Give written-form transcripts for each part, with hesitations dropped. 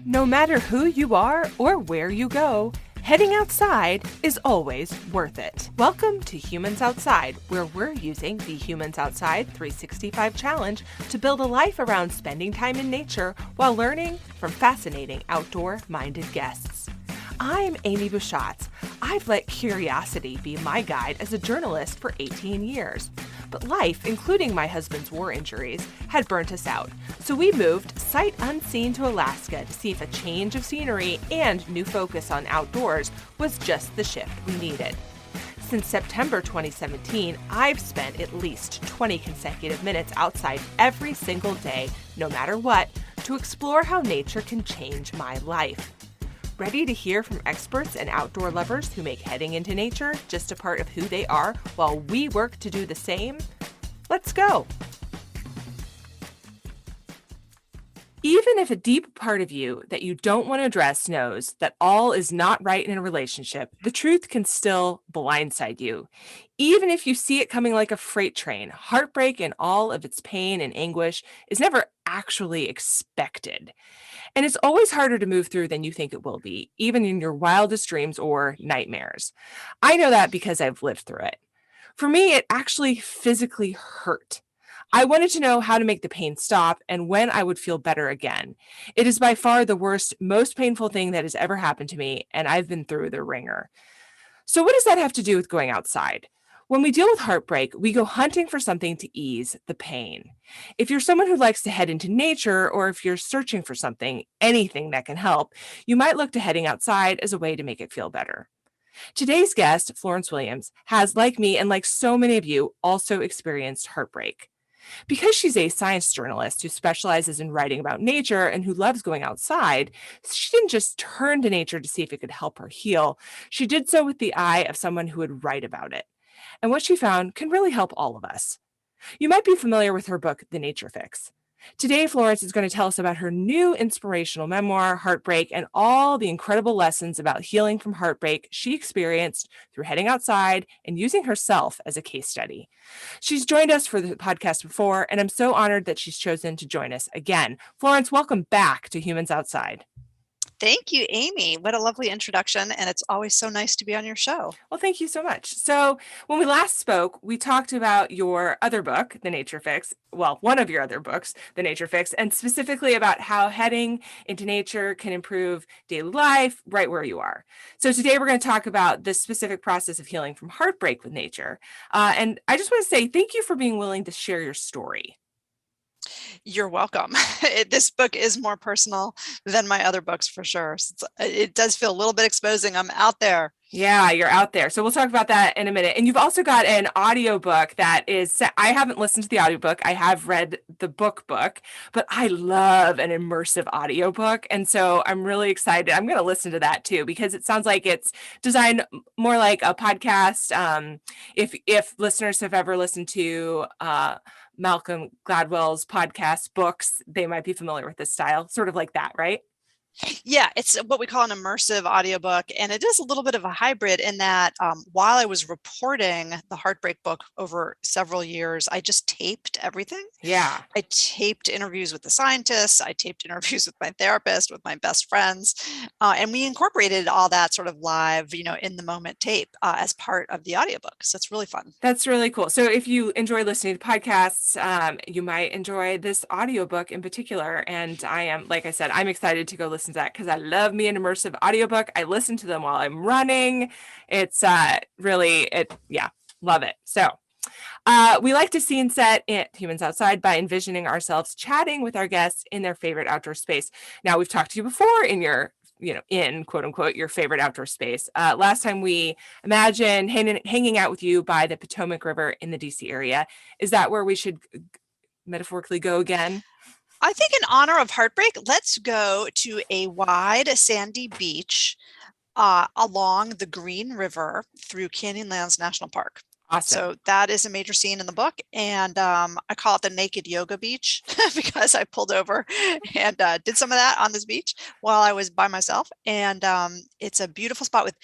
No matter who you are or where you go, heading outside is always worth it. Welcome to Humans Outside, where we're using the Humans Outside 365 Challenge to build a life around spending time in nature while learning from fascinating outdoor-minded guests. I'm Amy Bouchatz. I've let curiosity be my guide as a journalist for 18 years. But life, including my husband's war injuries, had burnt us out. So we moved sight unseen to Alaska to see if a change of scenery and new focus on outdoors was just the shift we needed. Since September 2017, I've spent at least 20 consecutive minutes outside every single day, no matter what, to explore how nature can change my life. Ready to hear from experts and outdoor lovers who make heading into nature just a part of who they are while we work to do the same? Let's go! Even if a deep part of you that you don't want to address knows that all is not right in a relationship, the truth can still blindside you. Even if you see it coming like a freight train, heartbreak and all of its pain and anguish is never actually expected. And it's always harder to move through than you think it will be, even in your wildest dreams or nightmares. I know that because I've lived through it. For me, it actually physically hurt. I wanted to know how to make the pain stop and when I would feel better again. It is by far the worst, most painful thing that has ever happened to me, and I've been through the ringer. So what does that have to do with going outside? When we deal with heartbreak, we go hunting for something to ease the pain. If you're someone who likes to head into nature, or if you're searching for something, anything that can help, you might look to heading outside as a way to make it feel better. Today's guest, Florence Williams, has, like me and like so many of you, also experienced heartbreak. Because she's a science journalist who specializes in writing about nature and who loves going outside, she didn't just turn to nature to see if it could help her heal. She did so with the eye of someone who would write about it. And what she found can really help all of us. You might be familiar with her book, The Nature Fix. Today, Florence is going to tell us about her new inspirational memoir, Heartbreak, and all the incredible lessons about healing from heartbreak she experienced through heading outside and using herself as a case study. She's joined us for the podcast before, and I'm so honored that she's chosen to join us again. Florence, welcome back to Humans Outside. Thank you, Amy. What a lovely introduction. And it's always so nice to be on your show. Well, thank you so much. So when we last spoke, we talked about your other book, The Nature Fix. Well, one of your other books, The Nature Fix, and specifically about how heading into nature can improve daily life right where you are. So today we're going to talk about the specific process of healing from heartbreak with nature. And I just want to say thank you for being willing to share your story. You're welcome. This book is more personal than my other books for sure. It does feel a little bit exposing. I'm out there. Yeah, you're out there. So we'll talk about that in a minute. And you've also got an audiobook that is, I haven't listened to the audiobook. I have read the book, but I love an immersive audiobook. And so I'm really excited. I'm going to listen to that too, because it sounds like it's designed more like a podcast. If listeners have ever listened to Malcolm Gladwell's podcast books, they might be familiar with this style, sort of like that, right? Yeah, it's what we call an immersive audiobook. And it is a little bit of a hybrid in that while I was reporting the Heartbreak book over several years, I just taped everything. Yeah. I taped interviews with the scientists. I taped interviews with my therapist, with my best friends. And we incorporated all that sort of live, in the moment tape as part of the audiobook. So it's really fun. That's really cool. So if you enjoy listening to podcasts, you might enjoy this audiobook in particular. And I am, like I said, I'm excited to go listen to that because I love me an immersive audiobook. I listen to them while I'm running. It's love it. So we like to scene set at Humans Outside by envisioning ourselves chatting with our guests in their favorite outdoor space. Now, we've talked to you before in your in quote unquote, your favorite outdoor space. Last time we imagined hanging out with you by the Potomac River in the DC area. Is that where we should metaphorically go again? I think in honor of Heartbreak, let's go to a wide sandy beach along the Green River through Canyonlands National Park. Awesome. So that is a major scene in the book. And I call it the Naked Yoga Beach because I pulled over and did some of that on this beach while I was by myself. And it's a beautiful spot with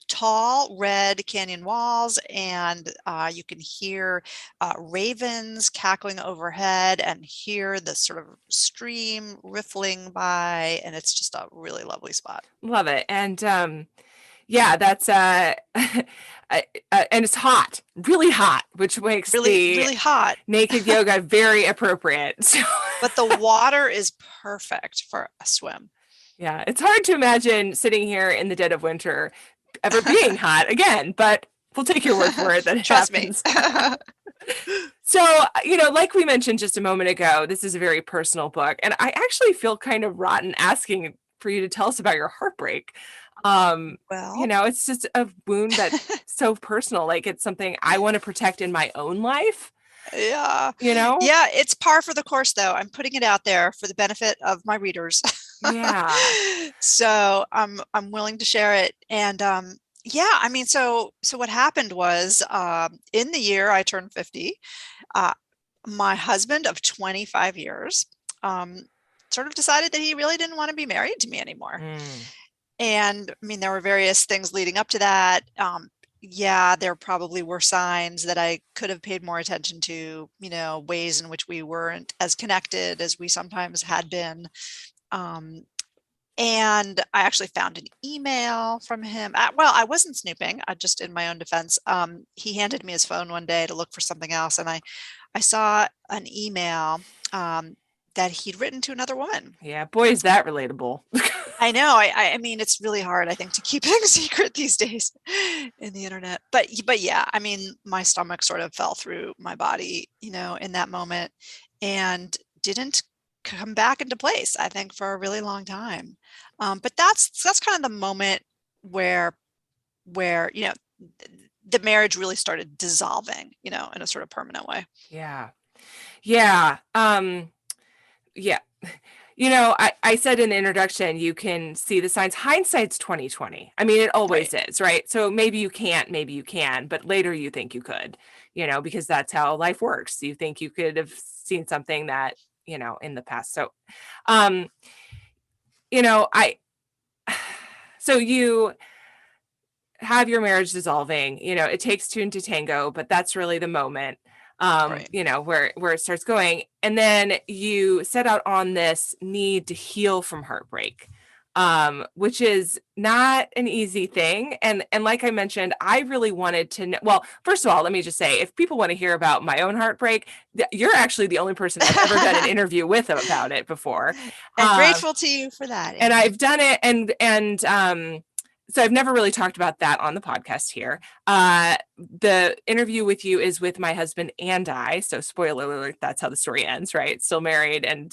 tall red canyon walls, and you can hear ravens cackling overhead and hear the sort of stream riffling by, and it's just a really lovely spot. Love it. And yeah, that's and it's hot, really hot, which makes Really, the really hot. naked yoga very appropriate. So But the water is perfect for a swim. yeah, it's hard to imagine sitting here in the dead of winter ever being hot again, but we'll take your word for it that it Trust happens. me. So, like we mentioned just a moment ago, this is a very personal book, and I actually feel kind of rotten asking for you to tell us about your heartbreak. Well, It's just a wound that's so personal. Like it's something I want to protect in my own life, yeah. you know? Yeah, it's par for the course, though. I'm putting it out there for the benefit of my readers. Yeah. So I'm willing to share it. And yeah, I mean, so what happened was in the year I turned 50, uh, my husband of 25 years sort of decided that he really didn't want to be married to me anymore. And I mean, there were various things leading up to that. Yeah, there probably were signs that I could have paid more attention to, ways in which we weren't as connected as we sometimes had been. And I actually found an email from him. Well, I wasn't snooping. I just, in my own defense, he handed me his phone one day to look for something else, and I saw an email that he'd written to another woman. Yeah, boy, is that relatable. I know. I mean, it's really hard, I think, to keep things secret these days in the internet. But yeah, I mean, my stomach sort of fell through my body, in that moment, and didn't come back into place, I think, for a really long time. But that's kind of the moment where the marriage really started dissolving, in a sort of permanent way. Yeah. Yeah. Yeah. I said in the introduction, you can see the signs. Hindsight's 2020. I mean, it always is, right? So maybe you can't, maybe you can, but later you think you could, because that's how life works. You think you could have seen something that, in the past. So, so you have your marriage dissolving, it takes two to tango, but that's really the moment. Where it starts going. And then you set out on this need to heal from heartbreak, which is not an easy thing. And like I mentioned, I really wanted to know, well, first of all, let me just say, if people want to hear about my own heartbreak, you're actually the only person I've ever done an interview with about it before. And grateful to you for that. And I've done it. And so I've never really talked about that on the podcast here. The interview with you is with my husband and I. So spoiler alert, that's how the story ends, right? Still married. And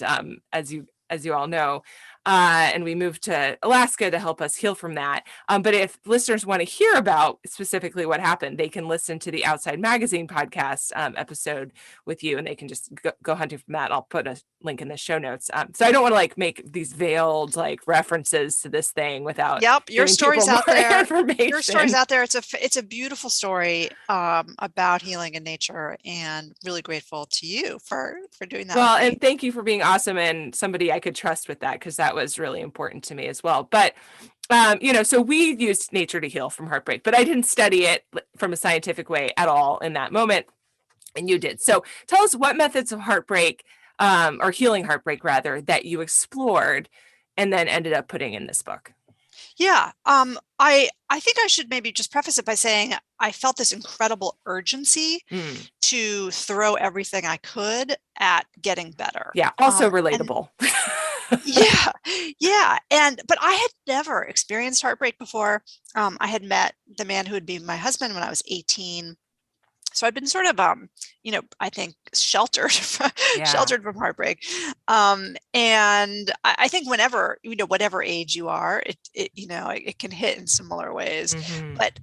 as you all know, and we moved to Alaska to help us heal from that. But if listeners want to hear about specifically what happened, they can listen to the Outside Magazine podcast episode with you, and they can just go hunting from that. I'll put a link in the show notes. So I don't want to make these veiled references to this thing without. Yep, your story's out there. Your story's out there. It's a beautiful story about healing in nature, and really grateful to you for doing that. Well, and thank you for being awesome and somebody I could trust with that, because that was really important to me as well. But so we used nature to heal from heartbreak, but I didn't study it from a scientific way at all in that moment, and you did. So tell us what methods of heartbreak, or healing heartbreak rather, that you explored and then ended up putting in this book. Yeah, I think I should maybe just preface it by saying I felt this incredible urgency to throw everything I could at getting better. Yeah, also relatable. Yeah. But I had never experienced heartbreak before. I had met the man who would be my husband when I was 18. So I've been sort of, I think sheltered from heartbreak. And I think whenever, whatever age you are, it can hit in similar ways. Mm-hmm. But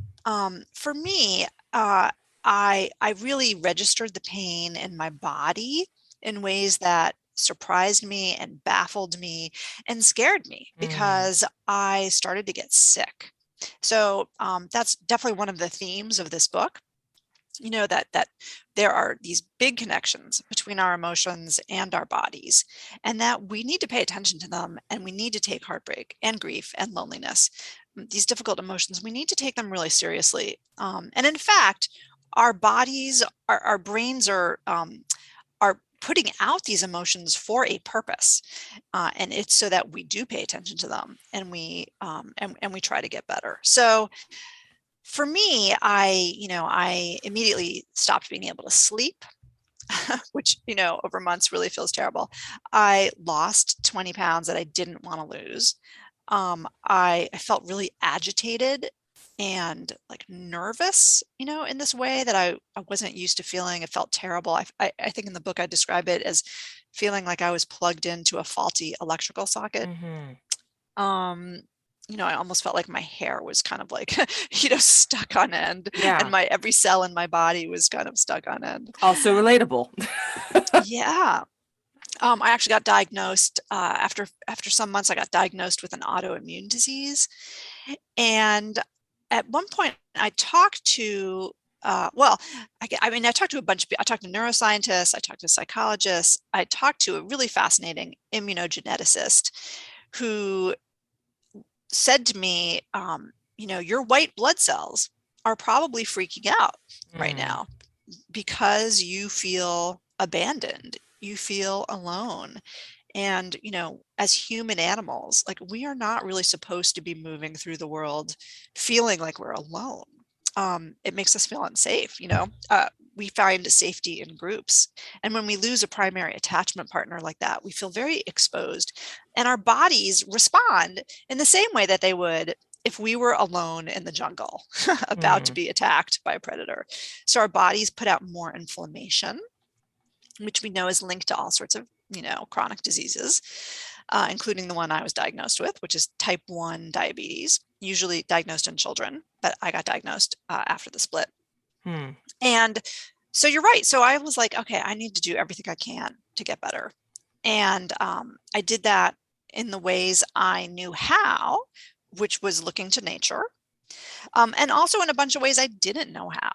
for me, I really registered the pain in my body in ways that surprised me and baffled me and scared me, because I started to get sick. So that's definitely one of the themes of this book. that there are these big connections between our emotions and our bodies, and that we need to pay attention to them, and we need to take heartbreak and grief and loneliness, these difficult emotions, we need to take them really seriously. And in fact, our bodies, our brains are putting out these emotions for a purpose, and it's so that we do pay attention to them, and we try to get better. So for me, I immediately stopped being able to sleep, which, over months really feels terrible. I lost 20 pounds that I didn't want to lose. I felt really agitated and like nervous, in this way that I wasn't used to feeling. It felt terrible. I think in the book I describe it as feeling like I was plugged into a faulty electrical socket. Mm-hmm. Um, I almost felt like my hair was kind of like, stuck on end, and Yeah. my every cell in my body was kind of stuck on end. Also relatable. Yeah. I actually got diagnosed after some months. I got diagnosed with an autoimmune disease, and at one point I talked to I talked to a bunch of people. I talked to neuroscientists, I talked to psychologists, I talked to a really fascinating immunogeneticist who said to me, your white blood cells are probably freaking out right now because you feel abandoned, you feel alone. And, as human animals, like, we are not really supposed to be moving through the world feeling like we're alone. It makes us feel unsafe, we find safety in groups. And when we lose a primary attachment partner like that, we feel very exposed. And our bodies respond in the same way that they would if we were alone in the jungle about to be attacked by a predator. So our bodies put out more inflammation, which we know is linked to all sorts of, chronic diseases, including the one I was diagnosed with, which is type 1 diabetes, usually diagnosed in children, but I got diagnosed after the split. And so you're right. So I was like, okay, I need to do everything I can to get better. And I did that in the ways I knew how, which was looking to nature. And also in a bunch of ways I didn't know how,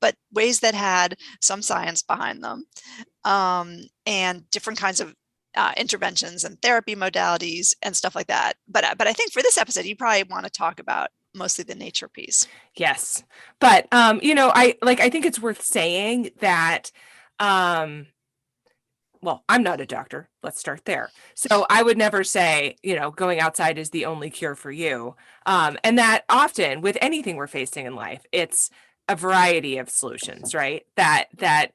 but ways that had some science behind them, and different kinds of interventions and therapy modalities and stuff like that. But I think for this episode, you probably want to talk about mostly the nature piece. Yes. But, I think it's worth saying that, well, I'm not a doctor. Let's start there. So I would never say, going outside is the only cure for you. And that often with anything we're facing in life, it's a variety of solutions, right? That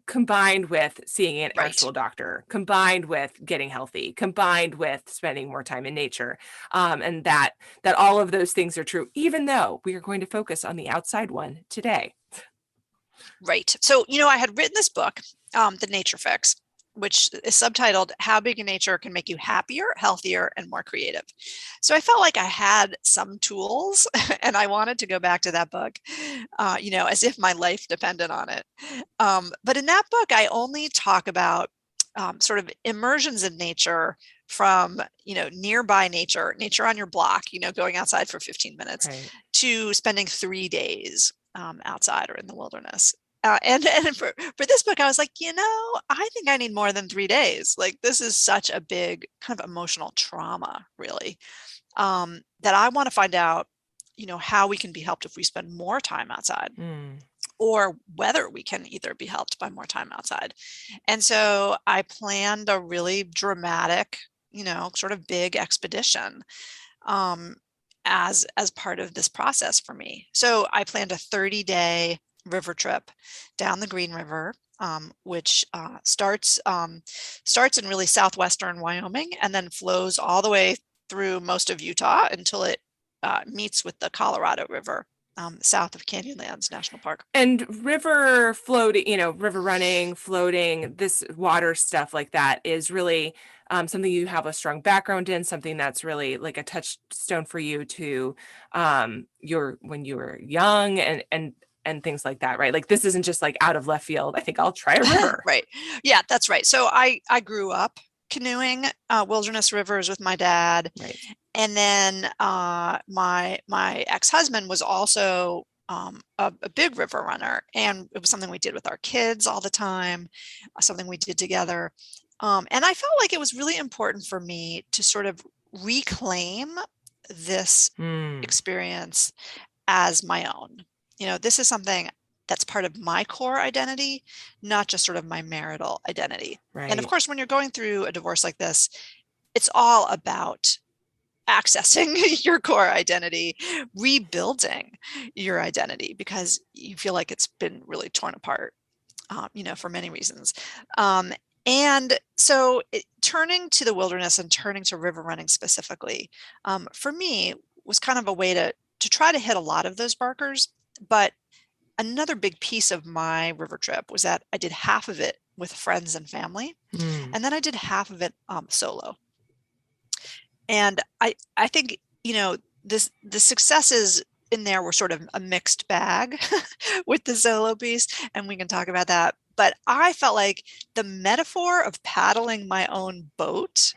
combined with seeing an actual doctor, combined with getting healthy, combined with spending more time in nature, and that all of those things are true, even though we are going to focus on the outside one today. Right. So, I had written this book, The Nature Fix, which is subtitled How Being in Nature Can Make You Happier, Healthier, and More Creative. So I felt like I had some tools and I wanted to go back to that book, as if my life depended on it. But in that book, I only talk about sort of immersions in nature from, nearby nature on your block, going outside for 15 minutes, to spending 3 days outside or in the wilderness. And for this book, I was like, I think I need more than 3 days. Like, this is such a big kind of emotional trauma, really, that I want to find out, how we can be helped if we spend more time outside, or whether we can either be helped by more time outside. And so I planned a really dramatic, sort of big expedition as part of this process for me. So I planned a 30-day river trip down the Green River, which starts in really southwestern Wyoming and then flows all the way through most of Utah until it meets with the Colorado River, south of Canyonlands National Park. And river floating, river running, floating, this water stuff like that is really something you have a strong background in, something that's really like a touchstone for you to when you were young and things like that, right? Like, this isn't just like out of left field. I think I'll try a river. Right. Yeah, that's right. So I grew up canoeing wilderness rivers with my dad. Right. And then my ex-husband was also a big river runner, and it was something we did with our kids all the time, something we did together. And I felt like it was really important for me to sort of reclaim this experience as my own. This is something that's part of my core identity, not just sort of my marital identity. And of Right. course, when you're going through a divorce like this, it's all about accessing your core identity, rebuilding your identity, because you feel like it's been really torn apart, for many reasons. And so turning to the wilderness and turning to river running specifically, for me, was kind of a way to try to hit a lot of those markers. But another big piece of my river trip was that I did half of it with friends and family, and then I did half of it solo. And I think, the successes in there were sort of a mixed bag with the solo piece, and we can talk about that. But I felt like the metaphor of paddling my own boat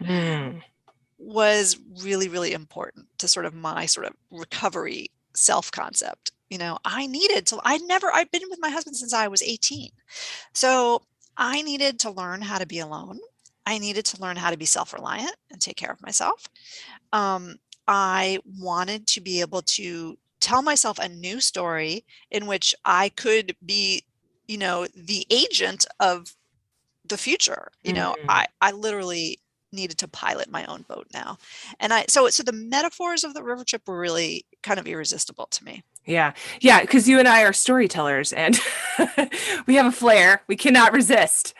was really, really important to sort of my sort of recovery self-concept. I'd been with my husband since I was 18. So I needed to learn how to be alone. I needed to learn how to be self-reliant and take care of myself. I wanted to be able to tell myself a new story in which I could be, the agent of the future. I literally needed to pilot my own boat now. And so the metaphors of the river trip were really kind of irresistible to me. Yeah. Yeah. Because you and I are storytellers and we have a flair. We cannot resist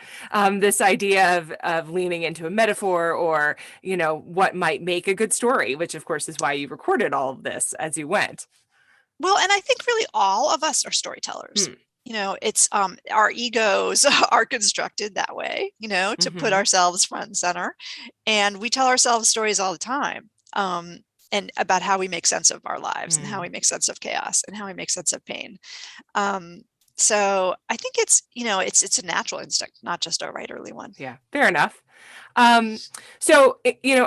this idea of leaning into a metaphor or, what might make a good story, which of course is why you recorded all of this as you went. Well, and I think really all of us are storytellers. It's our egos are constructed that way, to put ourselves front and center. And we tell ourselves stories all the time. And about how we make sense of our lives and how we make sense of chaos and how we make sense of pain. So I think it's a natural instinct, not just a writerly one. Yeah, fair enough. So,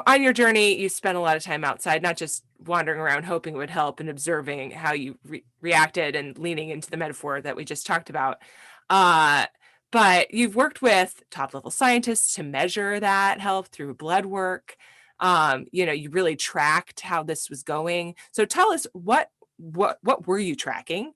on your journey, you spent a lot of time outside, not just wandering around hoping it would help and observing how you reacted and leaning into the metaphor that we just talked about. But you've worked with top level scientists to measure that health through blood work. You really tracked how this was going. So tell us what were you tracking?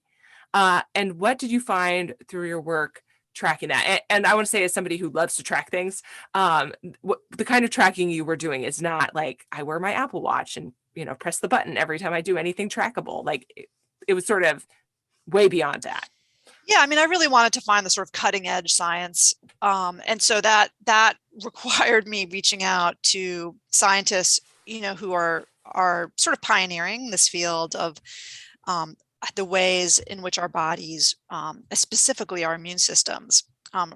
And what did you find through your work tracking that? And I want to say, as somebody who loves to track things, the kind of tracking you were doing is not like I wear my Apple Watch and, press the button every time I do anything trackable. Like it was sort of way beyond that. Yeah, I mean, I really wanted to find the sort of cutting edge science. And so that required me reaching out to scientists, who are sort of pioneering this field of the ways in which our bodies, specifically our immune systems,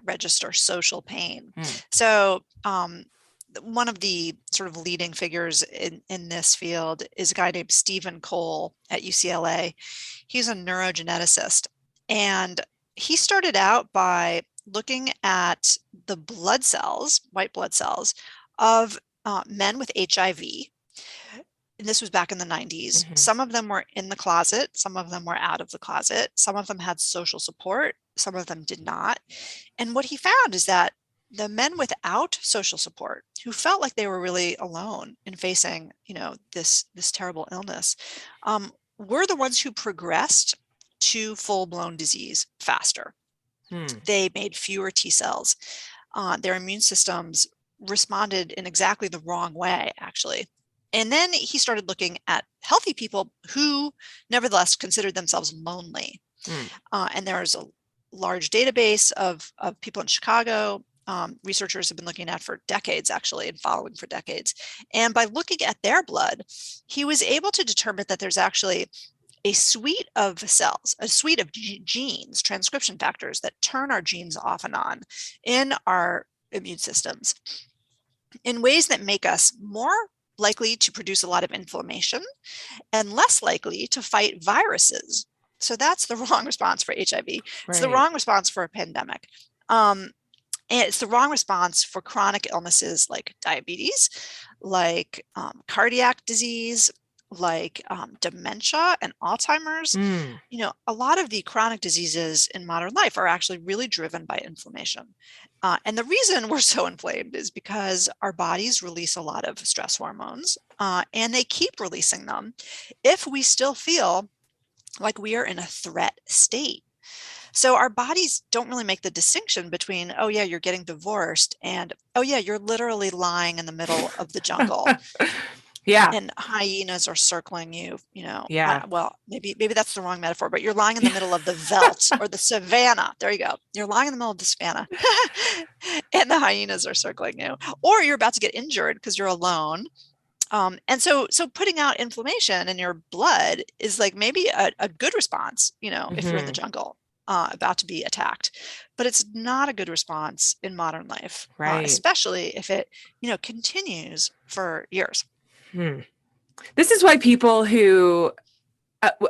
register social pain. So one of the sort of leading figures in this field is a guy named Stephen Cole at UCLA. He's a neurogeneticist. And he started out by looking at the blood cells, white blood cells, of men with HIV. And this was back in the 90s. Some of them were in the closet. Some of them were out of the closet. Some of them had social support. Some of them did not. And what he found is that the men without social support, who felt like they were really alone in facing, this terrible illness, were the ones who progressed to full-blown disease faster. They made fewer T cells. Their immune systems responded in exactly the wrong way, actually. And then he started looking at healthy people who nevertheless considered themselves lonely. And there's a large database of people in Chicago. Researchers have been looking at for decades, actually, and following for decades. And by looking at their blood, he was able to determine that there's actually a suite of cells, a suite of genes, transcription factors that turn our genes off and on in our immune systems in ways that make us more likely to produce a lot of inflammation and less likely to fight viruses. So that's the wrong response for HIV. It's the wrong response for a pandemic. And it's the wrong response for chronic illnesses like diabetes, like cardiac disease, like dementia and Alzheimer's, Mm. a lot of the chronic diseases in modern life are actually really driven by inflammation. And the reason we're so inflamed is because our bodies release a lot of stress hormones, and they keep releasing them if we still feel like we are in a threat state. So our bodies don't really make the distinction between, oh yeah, you're getting divorced, and oh yeah, you're literally lying in the middle of the jungle Yeah. and hyenas are circling you, Yeah. well, maybe that's the wrong metaphor, but you're lying in the middle of the veldt or the savannah. There you go. You're lying in the middle of the savannah and the hyenas are circling you, or you're about to get injured because you're alone. And so putting out inflammation in your blood is like maybe a good response, if you're in the Mhm. jungle about to be attacked, but it's not a good response in modern life, Right. especially if it, continues for years. Hmm. This is why people who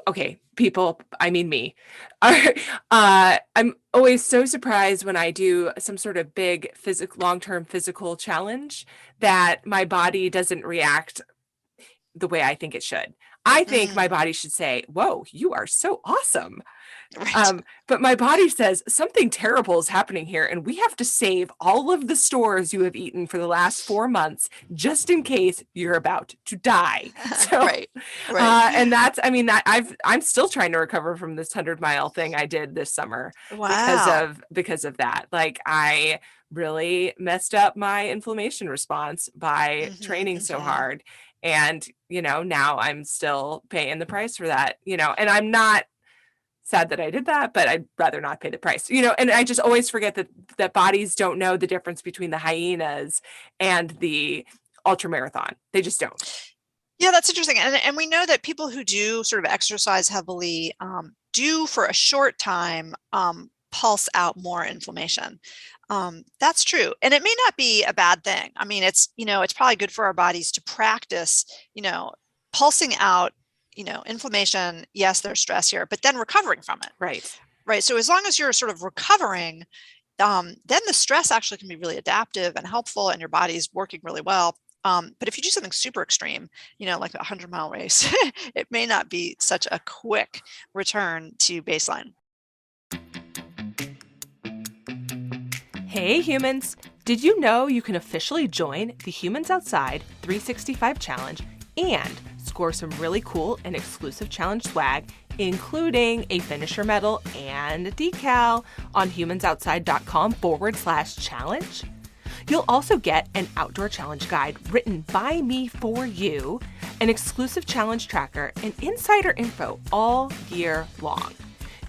okay, people, I mean me, are, I'm always so surprised when I do some sort of big long-term physical challenge that my body doesn't react the way I think it should. I think my Mm, body should say, "Whoa, you are so awesome." right. But my body says something terrible is happening here, and we have to save all of the stores you have eaten for the last 4 months just in case you're about to die. So, Right. Right. and that's, I mean, that I'm still trying to recover from this 100-mile thing I did this summer Wow. because of that. Like I really messed up my inflammation response by Mhm, training so mhm. hard. And, now I'm still paying the price for that, and I'm not sad that I did that, but I'd rather not pay the price. And I just always forget that bodies don't know the difference between the hyenas and the ultra marathon. They just don't. Yeah, that's interesting. And we know that people who do sort of exercise heavily do for a short time pulse out more inflammation. That's true. And it may not be a bad thing. I mean, it's probably good for our bodies to practice, pulsing out, inflammation. Yes, there's stress here, but then recovering from it. Right. Right. So as long as you're sort of recovering, then the stress actually can be really adaptive and helpful, and your body's working really well. But if you do something super extreme, like a 100-mile race, it may not be such a quick return to baseline. Hey humans, did you know you can officially join the Humans Outside 365 challenge and score some really cool and exclusive challenge swag, including a finisher medal and a decal on humansoutside.com/challenge? You'll also get an outdoor challenge guide written by me for you, an exclusive challenge tracker, and insider info all year long.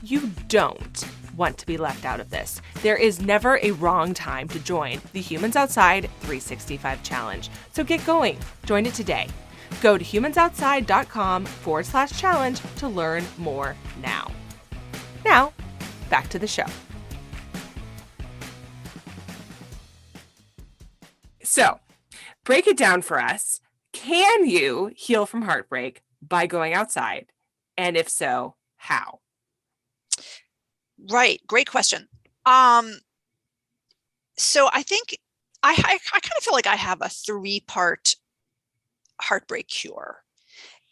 You don't want to be left out of this. There is never a wrong time to join the Humans Outside 365 challenge. So get going. Join it today. Go to humansoutside.com/challenge to learn more now. Now, back to the show. So, break it down for us. Can you heal from heartbreak by going outside? And if so, how? Right. Great question. So I think I kind of feel like I have a 3-part heartbreak cure.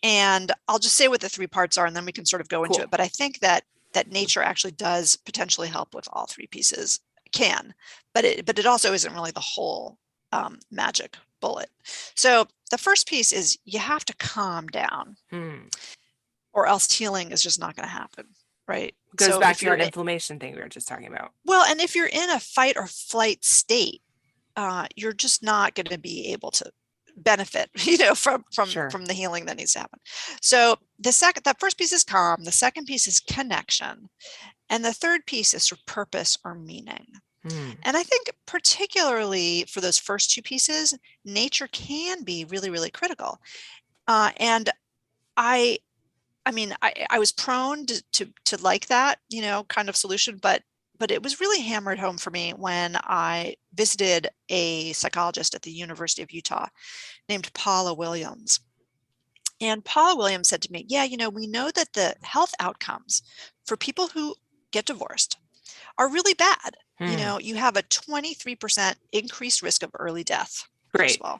And I'll just say what the 3 parts are, and then we can sort of go into Cool. it. But I think that nature actually does potentially help with all 3 pieces. Can, but it also isn't really the whole magic bullet. So the first piece is you have to calm down, or else healing is just not going to happen. Right. Goes So back if to our you're inflammation thing we were just talking about. well, and if you're in a fight or flight state, you're just not going to be able to benefit, from Sure. the healing that needs to happen. So that first piece is calm. The second piece is connection, and the third piece is sort of purpose or meaning. And I think particularly for those first 2 pieces, nature can be really, really critical. And I mean, I was prone to like that, kind of solution, but it was really hammered home for me when I visited a psychologist at the University of Utah named Paula Williams. And Paula Williams said to me, yeah, we know that the health outcomes for people who get divorced are really bad. You have a 23% increased risk of early death, first Great. of all.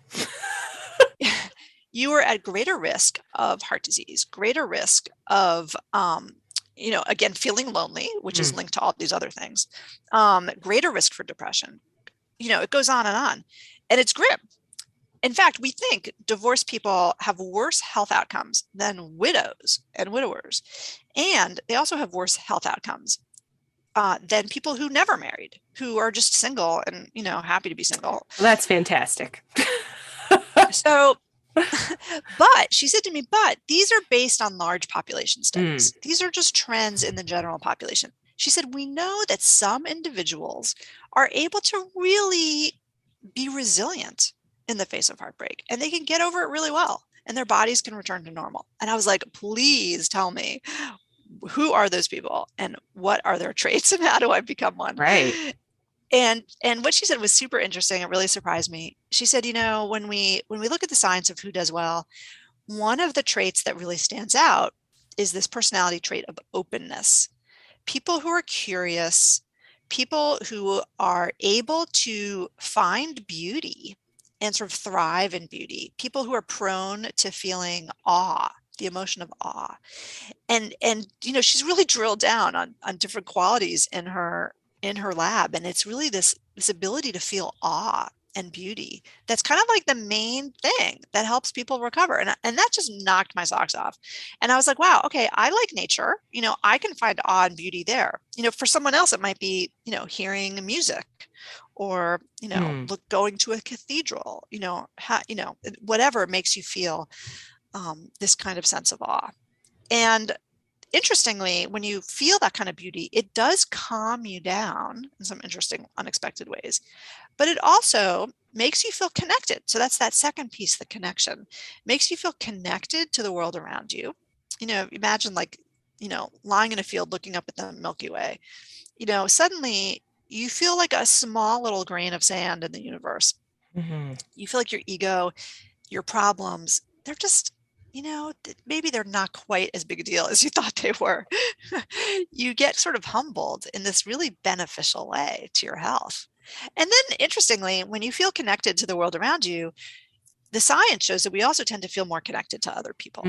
you are at greater risk of heart disease, greater risk of, again, feeling lonely, which is linked to all these other things, greater risk for depression. It goes on. And it's grim. In fact, we think divorced people have worse health outcomes than widows and widowers. And they also have worse health outcomes than people who never married, who are just single and, happy to be single. Well, that's fantastic. So, but she said to me, but these are based on large population studies. These are just trends in the general population. She said, we know that some individuals are able to really be resilient in the face of heartbreak, and they can get over it really well, and their bodies can return to normal. And I was like, please tell me, who are those people and what are their traits and how do I become one? Right. And what she said was super interesting. It really surprised me. She said, when we look at the science of who does well, one of the traits that really stands out is this personality trait of openness. People who are curious, people who are able to find beauty and sort of thrive in beauty, people who are prone to feeling awe, the emotion of awe. And she's really drilled down on different qualities in her lab. And it's really this ability to feel awe and beauty that's kind of like the main thing that helps people recover. And that just knocked my socks off. And I was like, wow, okay, I like nature. I can find awe and beauty there. For someone else, it might be, hearing music or, going to a cathedral, whatever makes you feel this kind of sense of awe. And interestingly, when you feel that kind of beauty, it does calm you down in some interesting, unexpected ways, but it also makes you feel connected. So that's that second piece, the connection, makes you feel connected to the world around you. Imagine lying in a field looking up at the Milky Way, suddenly you feel like a small little grain of sand in the universe. You feel like your ego, your problems, they're just, maybe they're not quite as big a deal as you thought they were. You get sort of humbled in this really beneficial way to your health. And then interestingly, when you feel connected to the world around you, the science shows that we also tend to feel more connected to other people.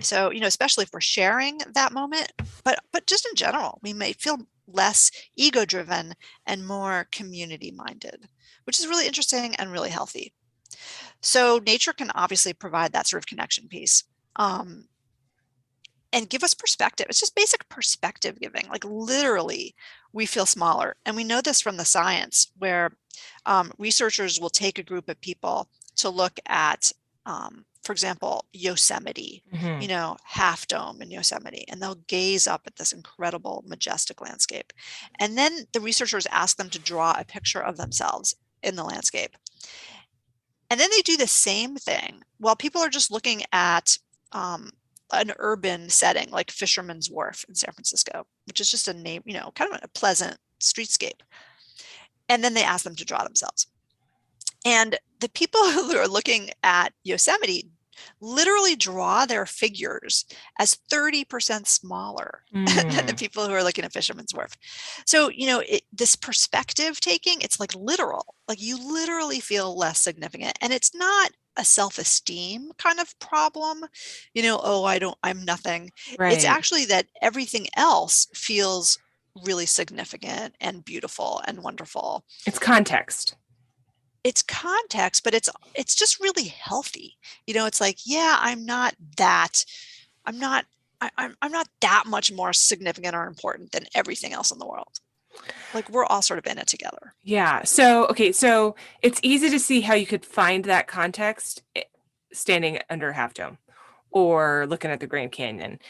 So, especially if we're sharing that moment, but just in general, we may feel less ego driven and more community minded, which is really interesting and really healthy. So nature can obviously provide that sort of connection piece and give us perspective. It's just basic perspective giving. Like literally, we feel smaller. And we know this from the science where researchers will take a group of people to look at, for example, Yosemite, Half Dome in Yosemite, and they'll gaze up at this incredible, majestic landscape. And then the researchers ask them to draw a picture of themselves in the landscape. And then they do the same thing while people are just looking at an urban setting like Fisherman's Wharf in San Francisco, which is just a name, kind of a pleasant streetscape. And then they ask them to draw themselves. And the people who are looking at Yosemite literally draw their figures as 30% smaller than the people who are looking at Fisherman's Wharf. So, this perspective taking, it's like literal, like you literally feel less significant. And it's not a self-esteem kind of problem, I'm nothing. Right. It's actually that everything else feels really significant and beautiful and wonderful. It's context. It's context, but it's just really healthy. It's like, yeah, I'm not that much more significant or important than everything else in the world. Like we're all sort of in it together. Yeah. So it's easy to see how you could find that context standing under Half Dome or looking at the Grand Canyon.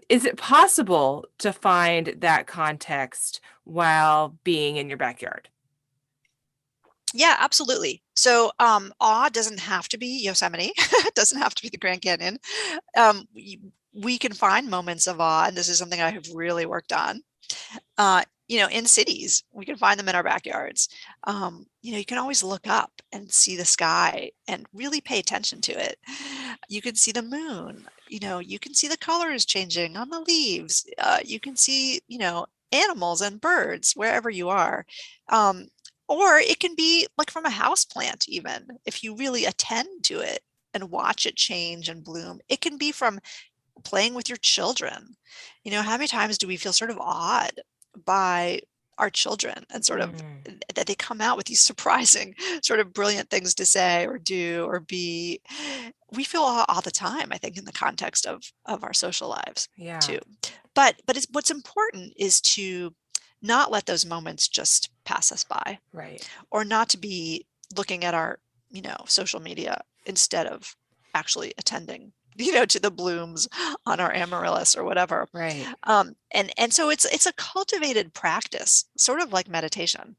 Is it possible to find that context while being in your backyard? Yeah, absolutely. So awe doesn't have to be Yosemite. It doesn't have to be the Grand Canyon. We can find moments of awe, and this is something I have really worked on. In cities, we can find them in our backyards. You can always look up and see the sky and really pay attention to it. You can see the moon. You can see the colors changing on the leaves. You can see, animals and birds wherever you are. Or it can be like from a house plant, even if you really attend to it. and watch it change and bloom. It can be from playing with your children. How many times do we feel sort of awed by our children and sort of that they come out with these surprising, sort of brilliant things to say or do or be? We feel awe all the time, I think, in the context of our social lives too. But what's important is to not let those moments just pass us by, right? Or not to be looking at our, social media instead of actually attending, to the blooms on our amaryllis or whatever. Right. And so it's a cultivated practice, sort of like meditation,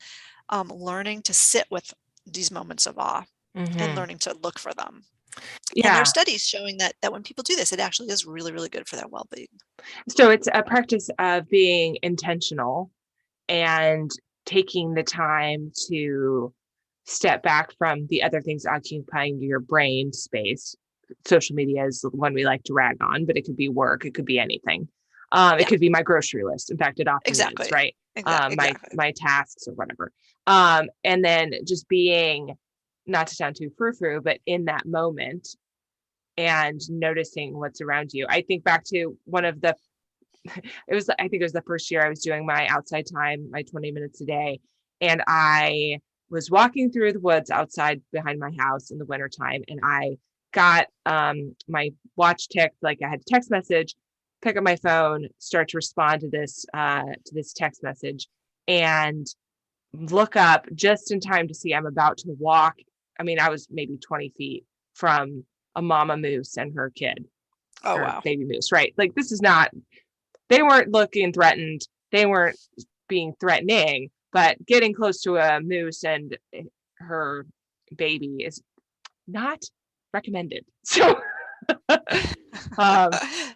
learning to sit with these moments of awe and learning to look for them. And there are studies showing that when people do this, it actually is really, really good for their well-being. So it's a practice of being intentional and taking the time to step back from the other things occupying your brain space. Social media is the one we like to rag on, but it could be work. It could be anything. It could be my grocery list. In fact, it often is, right? Exactly. My tasks or whatever. And then just being, not to sound too frou-frou, but in that moment and noticing what's around you. I think back to one of the, I think it was the first year I was doing my outside time, my 20 minutes a day. And I was walking through the woods outside behind my house in the wintertime. And I got my watch ticked, like I had a text message, pick up my phone, start to respond to this text message, and look up just in time to see I'm about to walk. I mean, I was maybe 20 feet from a mama moose and her kid. Oh, or wow. baby moose, right? Like, this is not, they weren't looking threatened. They weren't being threatening, but getting close to a moose and her baby is not recommended. So,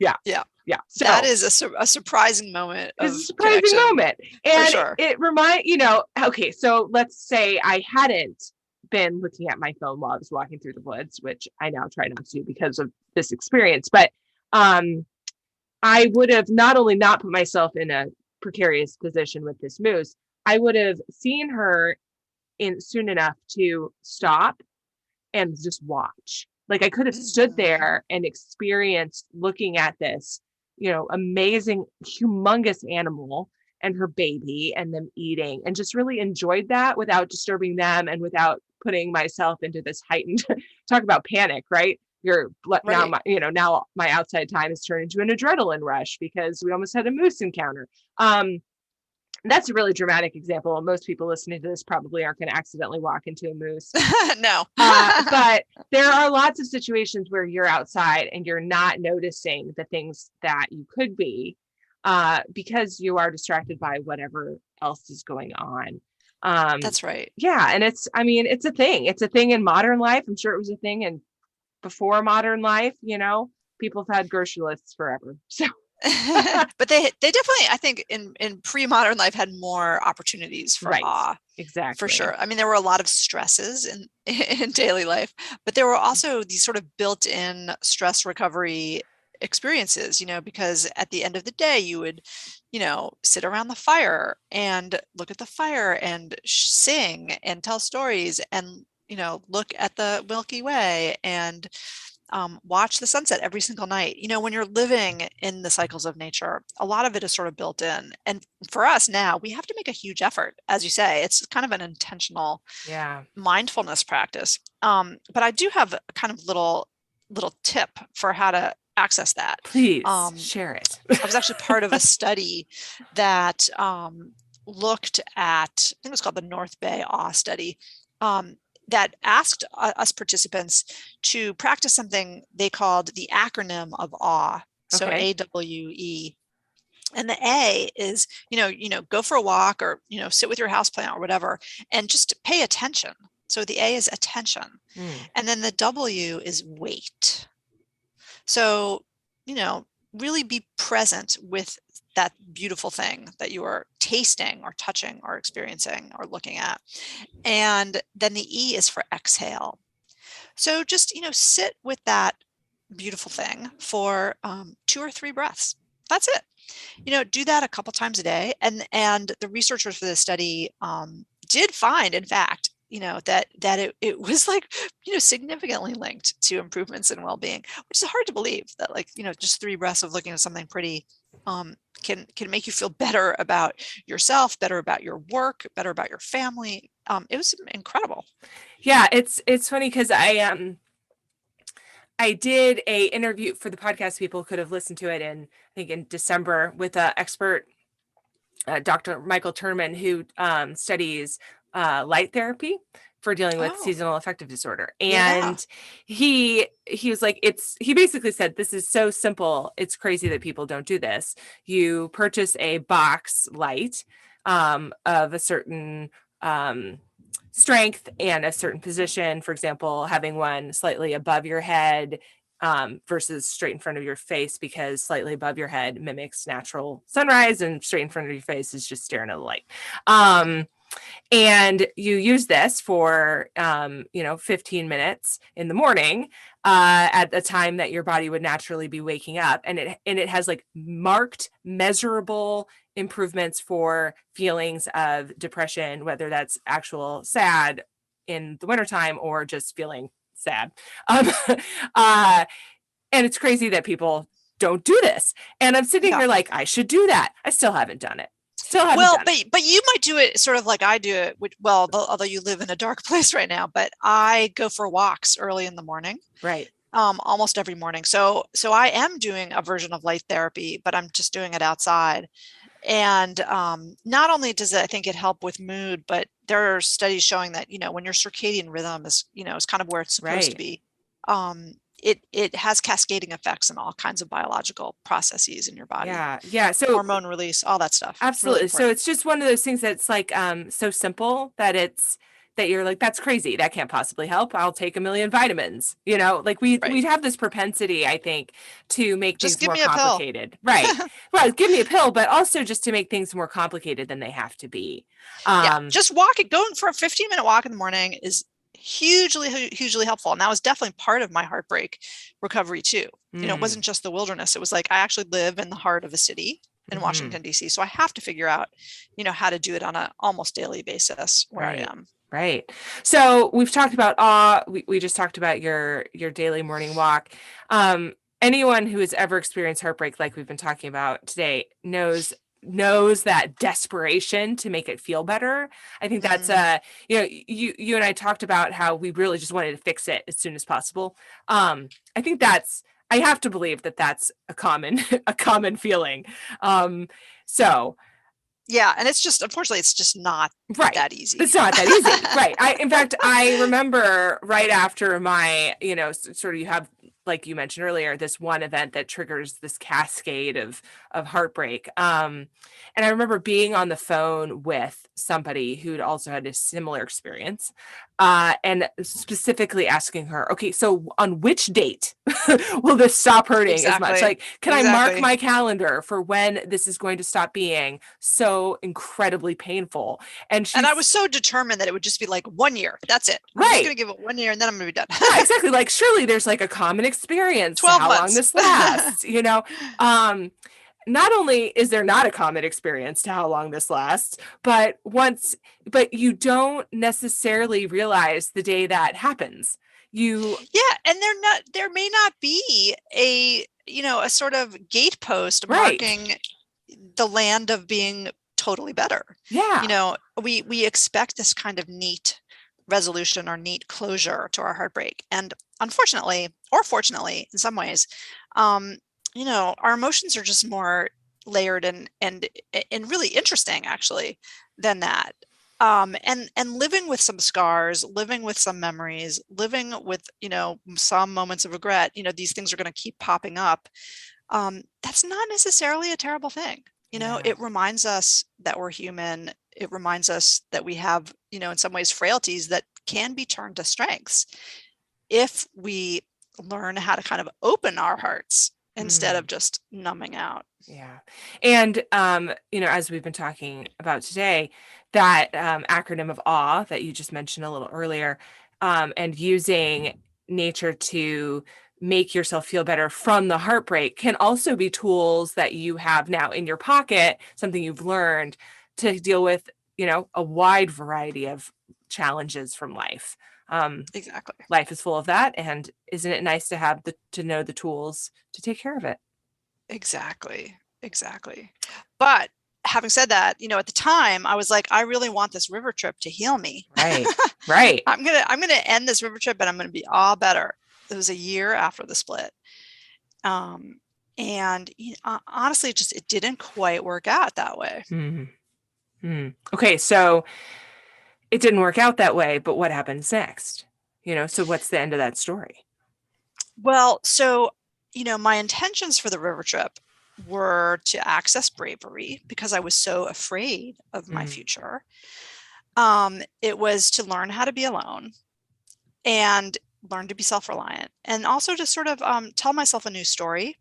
yeah. So that is a surprising moment. It's a surprising moment. And sure. It reminds, okay, so let's say I hadn't been looking at my phone while I was walking through the woods, which I now try not to do because of this experience. But I would have not only not put myself in a precarious position with this moose, I would have seen her in soon enough to stop and just watch. Like, I could have stood there and experienced looking at this, amazing, humongous animal and her baby and them eating, and just really enjoyed that without disturbing them and without putting myself into this heightened, talk about panic, right? Now my outside time has turned into an adrenaline rush because we almost had a moose encounter. That's a really dramatic example. Most people listening to this probably aren't going to accidentally walk into a moose. No. But there are lots of situations where you're outside and you're not noticing the things that you could be because you are distracted by whatever else is going on. That's right. Yeah. And it's a thing. It's a thing in modern life. I'm sure it was a thing in before modern life. People have had grocery lists forever. So. But they definitely, I think, in pre-modern life had more opportunities for awe. Exactly. For sure. I mean, there were a lot of stresses in daily life, but there were also these sort of built-in stress recovery experiences, because at the end of the day, you would, sit around the fire and look at the fire and sing and tell stories and, look at the Milky Way and watch the sunset every single night. When you're living in the cycles of nature, a lot of it is sort of built in. And for us now, we have to make a huge effort. As you say, it's kind of an intentional mindfulness practice. But I do have a kind of little tip for how to access that. Please share it. I was actually part of a study that looked at, I think it was called the North Bay Awe Study, that asked us participants to practice something they called the acronym of awe. So AWE. And the A is, go for a walk or, sit with your houseplant or whatever, and just pay attention. So the A is attention. And then the W is wait. So, really be present with that beautiful thing that you are tasting or touching or experiencing or looking at. And then the E is for exhale. So just, sit with that beautiful thing for 2 or 3 breaths. That's it. Do that a couple times a day. And the researchers for this study did find, in fact, that it was like, significantly linked to improvements in well-being, which is hard to believe that, like, just 3 breaths of looking at something pretty can make you feel better about yourself, better about your work, better about your family. It was incredible. Yeah, it's funny because I did a interview for the podcast. People could have listened to it in, I think, in December with an expert, Dr. Michael Turman, who studies light therapy for dealing with Oh, seasonal affective disorder. yeah. And he was like, he basically said, this is so simple. It's crazy that people don't do this. You purchase a box light of a certain strength and a certain position. For example, having one slightly above your head versus straight in front of your face, because slightly above your head mimics natural sunrise and straight in front of your face is just staring at the light. And you use this for 15 minutes in the morning at the time that your body would naturally be waking up, and it has like marked, measurable improvements for feelings of depression, whether that's actual sad in the wintertime or just feeling sad. uh, and it's crazy that people don't do this. And I'm sitting Yeah. here like, I should do that. I still haven't done it. Well, but you might do it sort of like I do it, although you live in a dark place right now, but I go for walks early in the morning. Right. Almost every morning. So I am doing a version of light therapy, but I'm just doing it outside. And not only does it, I think, it help with mood, but there are studies showing that, when your circadian rhythm is kind of where it's supposed to be, it has cascading effects on all kinds of biological processes in your body. Yeah. So hormone release, all that stuff. Absolutely. So it's just one of those things that's like so simple that you're like, that's crazy. That can't possibly help. I'll take a million vitamins. Like we have this propensity, I think, to make Just things more give me a pill. complicated. Right. Well, give me a pill, but also just to make things more complicated than they have to be. Just going for a 15-minute walk in the morning is hugely helpful. And that was definitely part of my heartbreak recovery too. It wasn't just the wilderness. It was like, I actually live in the heart of a city in Washington, D.C. So I have to figure out, how to do it on an almost daily basis where I am. Right. So we've talked about awe. We just talked about your daily morning walk. Anyone who has ever experienced heartbreak, like we've been talking about today, knows that desperation to make it feel better. I think that's you and I talked about how we really just wanted to fix it as soon as possible. I think I have to believe that that's a common feeling. So yeah, and it's just, unfortunately, it's just not that easy. It's not that easy. Right. In fact, I remember right after my, sort of, you have, like you mentioned earlier, this one event that triggers this cascade of heartbreak. And I remember being on the phone with somebody who'd also had a similar experience, and specifically asking her, okay, so on which date will this stop hurting as much? Like, can I mark my calendar for when this is going to stop being so incredibly painful? And I was so determined that it would just be like 1 year. That's it. I'm just going to give it 1 year and then I'm going to be done. Yeah, exactly. Like, surely there's like a common experience 12 how months. long this lasts, not only is there not a common experience to how long this lasts, but you don't necessarily realize the day that happens. And there may not be a sort of gatepost marking the land of being totally better. Yeah. We expect this kind of neat resolution or neat closure to our heartbreak. And unfortunately, or fortunately, in some ways, our emotions are just more layered and really interesting, actually, than that. And living with some scars, living with some memories, living with, some moments of regret, these things are going to keep popping up. That's not necessarily a terrible thing. It reminds us that we're human. It reminds us that we have, in some ways, frailties that can be turned to strengths if we learn how to kind of open our hearts instead of just numbing out. Yeah. And, as we've been talking about today, that acronym of awe that you just mentioned a little earlier, and using nature to make yourself feel better from the heartbreak can also be tools that you have now in your pocket, something you've learned to deal with a wide variety of challenges from life. Exactly. Life is full of that. And isn't it nice to have to know the tools to take care of it? Exactly. Exactly. But having said that, at the time I was like, I really want this river trip to heal me. Right. Right. I'm gonna end this river trip and I'm gonna be all better. It was a year after the split. And honestly, it didn't quite work out that way. Mm-hmm. Okay, so it didn't work out that way, but what happens next? So what's the end of that story? Well, so, my intentions for the river trip were to access bravery because I was so afraid of my future. It was to learn how to be alone and learn to be self-reliant, and also to sort of tell myself a new story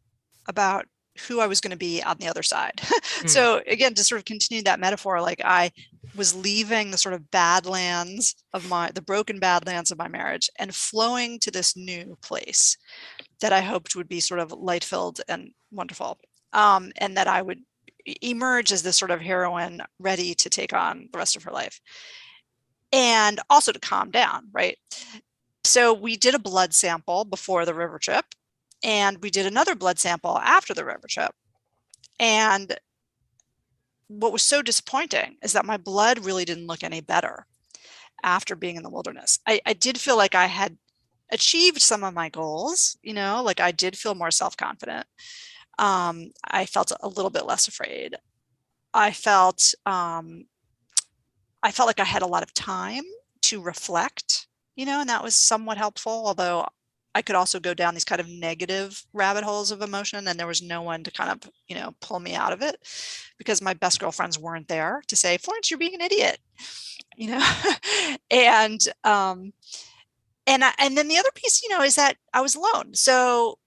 about who I was going to be on the other side. So again, to sort of continue that metaphor, like I was leaving the sort of badlands of the broken badlands of my marriage and flowing to this new place that I hoped would be sort of light-filled and wonderful. And that I would emerge as this sort of heroine ready to take on the rest of her life. And also to calm down, right? So we did a blood sample before the river trip, and we did another blood sample after the river trip. And what was so disappointing is that my blood really didn't look any better after being in the wilderness. I did feel like I had achieved some of my goals, like I did feel more self-confident. I felt a little bit less afraid. I felt like I had a lot of time to reflect, and that was somewhat helpful, although I could also go down these kind of negative rabbit holes of emotion, and there was no one to kind of, pull me out of it, because my best girlfriends weren't there to say, Florence, you're being an idiot, and then the other piece, is that I was alone. So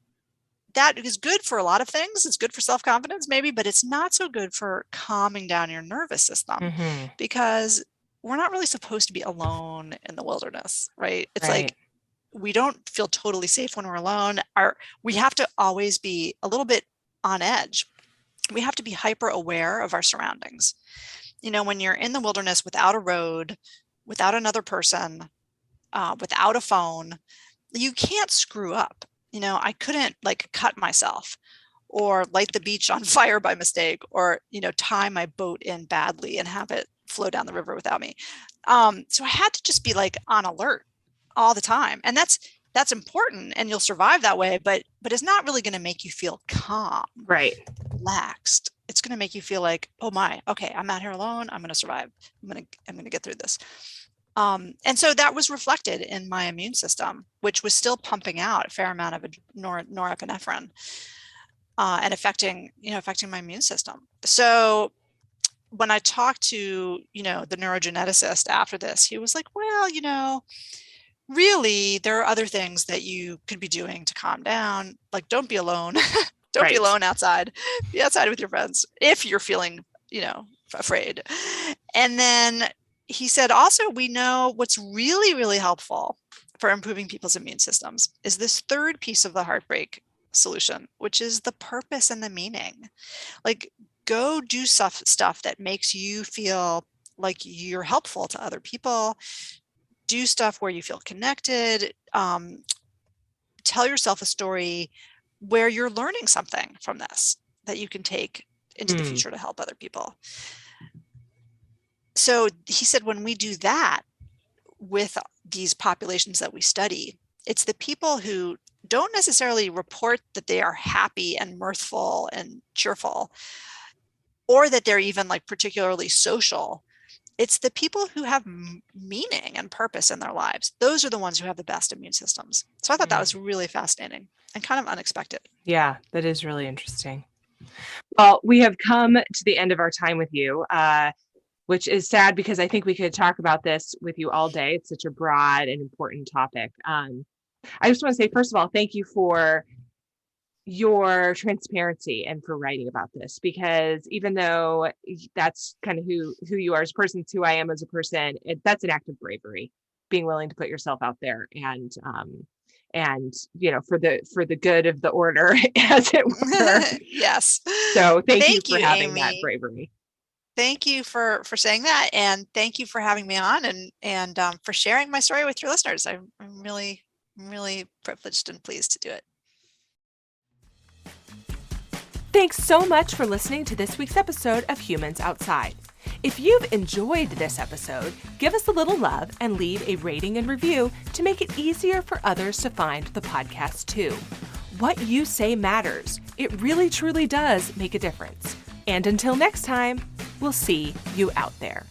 that is good for a lot of things. It's good for self-confidence maybe, but it's not so good for calming down your nervous system, because we're not really supposed to be alone in the wilderness, right? It's like, we don't feel totally safe when we're alone. We have to always be a little bit on edge. We have to be hyper aware of our surroundings. When you're in the wilderness without a road, without another person, without a phone, you can't screw up. I couldn't cut myself or light the beach on fire by mistake, or, tie my boat in badly and have it flow down the river without me. So I had to just be on alert all the time. And that's important, and you'll survive that way, but it's not really going to make you feel calm, right, relaxed. It's going to make you feel like, oh my, okay, I'm out here alone. I'm going to survive. I'm going to get through this. And so that was reflected in my immune system, which was still pumping out a fair amount of norepinephrine, and affecting my immune system. So when I talked to, the neurogeneticist after this, he was like, well, really, there are other things that you could be doing to calm down. Like, don't be alone. Don't be alone outside. Be outside with your friends if you're feeling, afraid. And then he said, also, we know what's really, really helpful for improving people's immune systems is this third piece of the heartbreak solution, which is the purpose and the meaning. Like, go do stuff that makes you feel like you're helpful to other people. Do stuff where you feel connected. Tell yourself a story where you're learning something from this that you can take into the future to help other people. So he said, when we do that with these populations that we study, it's the people who don't necessarily report that they are happy and mirthful and cheerful, or that they're even particularly social. It's the people who have meaning and purpose in their lives. Those are the ones who have the best immune systems. So I thought that was really fascinating and kind of unexpected. Yeah, that is really interesting. Well, we have come to the end of our time with you, which is sad because I think we could talk about this with you all day. It's such a broad and important topic. I just want to say, first of all, thank you for your transparency and for writing about this, because even though that's kind of who you are as a person, it's who I am as a person, that's an act of bravery, being willing to put yourself out there and for the good of the order, as it were. Yes. So thank you for having Amy. that bravery. Thank you for saying that, and thank you for having me on, and for sharing my story with your listeners. I'm really privileged and pleased to do it. Thanks so much for listening to this week's episode of Humans Outside. If you've enjoyed this episode, give us a little love and leave a rating and review to make it easier for others to find the podcast too. What you say matters. It really truly does make a difference. And until next time, we'll see you out there.